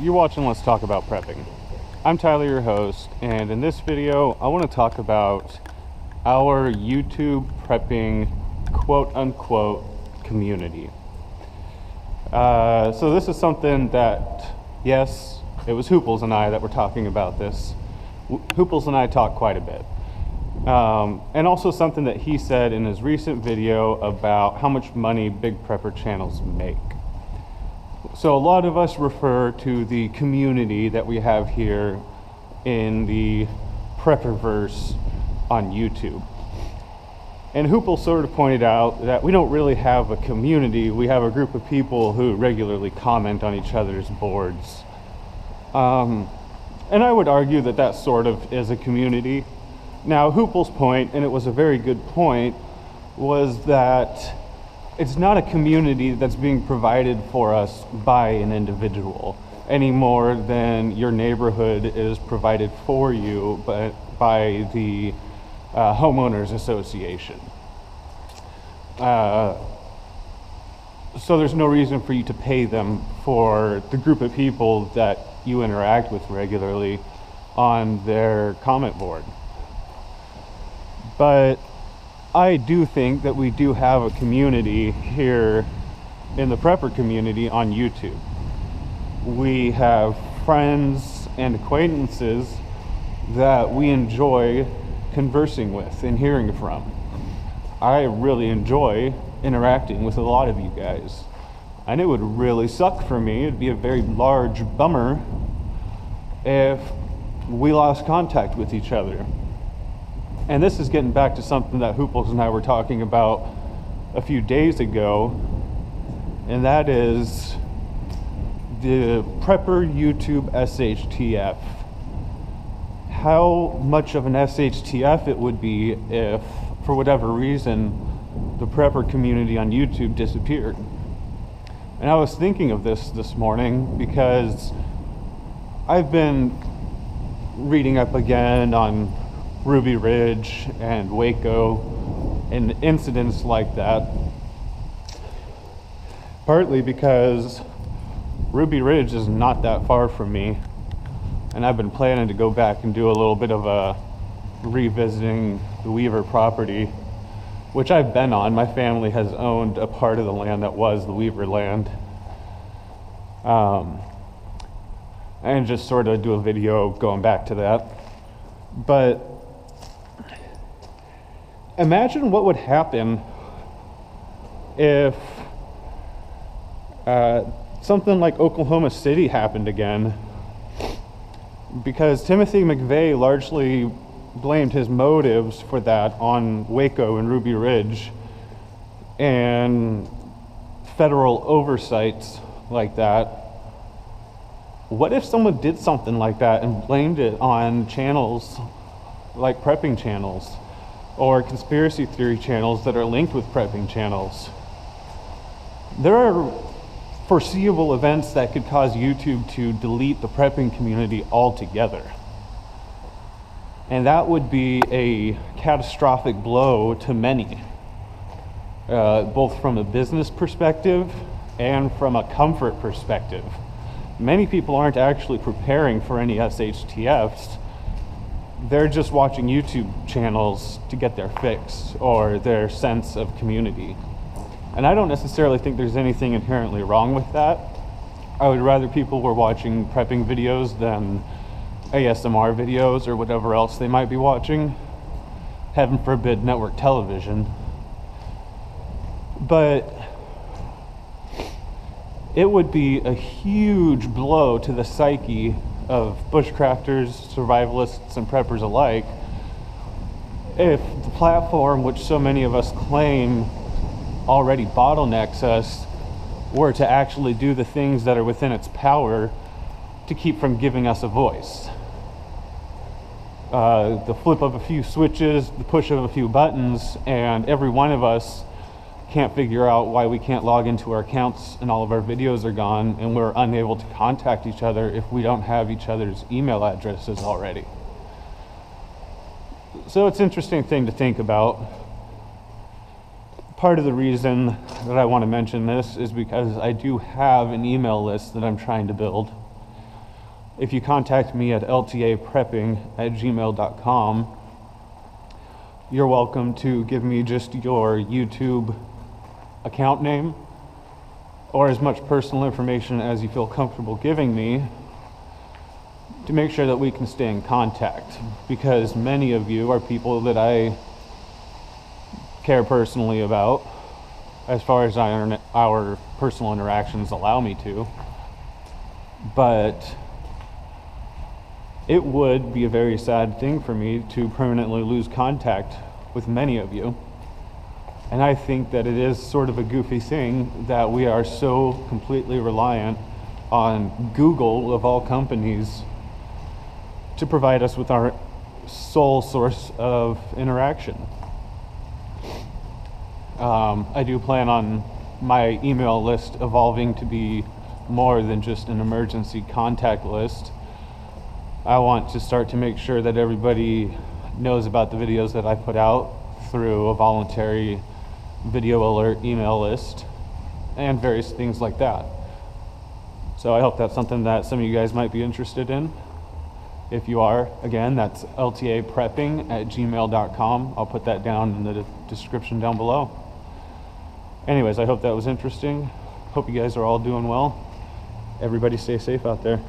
You're watching Let's Talk About Prepping. I'm Tyler, your host, and in this video I want to talk about our YouTube prepping quote-unquote community. So this is something that, yes, it was Hooples and I that were talking about this. Hooples and I talk quite a bit. And also something that he said in his recent video about how much money big prepper channels make. So a lot of us refer to the community that we have here in the Prepperverse on YouTube. And Hoople sort of pointed out that we don't really have a community, we have a group of people who regularly comment on each other's boards. And I would argue that that sort of is a community. Now, Hoople's point, and it was a very good point, was that it's not a community that's being provided for us by an individual any more than your neighborhood is provided for you by the homeowners association. So there's no reason for you to pay them for the group of people that you interact with regularly on their comment board. But I do think that we do have a community here in the prepper community on YouTube. We have friends and acquaintances that we enjoy conversing with and hearing from. I really enjoy interacting with a lot of you guys. And it would really suck for me, it'd be a very large bummer if we lost contact with each other. And this is getting back to something that Hooples and I were talking about a few days ago, and that is the Prepper YouTube SHTF. How much of an SHTF it would be if, for whatever reason, the prepper community on YouTube disappeared. And I was thinking of this morning because I've been reading up again on Ruby Ridge and Waco and incidents like that, partly because Ruby Ridge is not that far from me, and I've been planning to go back and do a little bit of a revisiting the Weaver property, which I've been on. My family has owned a part of the land that was the Weaver land, and just sort of do a video going back to that. But imagine what would happen if something like Oklahoma City happened again, because Timothy McVeigh largely blamed his motives for that on Waco and Ruby Ridge and federal oversights like that. What if someone did something like that and blamed it on channels like prepping channels or conspiracy theory channels that are linked with prepping channels? There are foreseeable events that could cause YouTube to delete the prepping community altogether. And that would be a catastrophic blow to many, both from a business perspective and from a comfort perspective. Many people aren't actually preparing for any SHTFs. They're just watching YouTube channels to get their fix or their sense of community. And I don't necessarily think there's anything inherently wrong with that. I would rather people were watching prepping videos than ASMR videos or whatever else they might be watching. Heaven forbid network television. But it would be a huge blow to the psyche of bushcrafters, survivalists, and preppers alike if the platform, which so many of us claim already bottlenecks us, were to actually do the things that are within its power to keep from giving us a voice. The flip of a few switches, the push of a few buttons, and every one of us can't figure out why we can't log into our accounts and all of our videos are gone, and we're unable to contact each other if we don't have each other's email addresses already. So it's an interesting thing to think about. Part of the reason that I want to mention this is because I do have an email list that I'm trying to build. if you contact me at ltaprepping@gmail.com, you're welcome to give me just your YouTube account name or as much personal information as you feel comfortable giving me to make sure that we can stay in contact, because many of you are people that I care personally about as far as our personal interactions allow me to. But it would be a very sad thing for me to permanently lose contact with many of you. And I think that it is sort of a goofy thing that we are so completely reliant on Google, of all companies, to provide us with our sole source of interaction. I do plan on my email list evolving to be more than just an emergency contact list. I want to start to make sure that everybody knows about the videos that I put out through a voluntary video alert email list and various things like that. So I hope that's something that some of you guys might be interested in. If you are, again, that's ltaprepping@gmail.com. I'll put that down in the description down below. Anyways, I hope that was interesting. Hope you guys are all doing well. Everybody stay safe out there.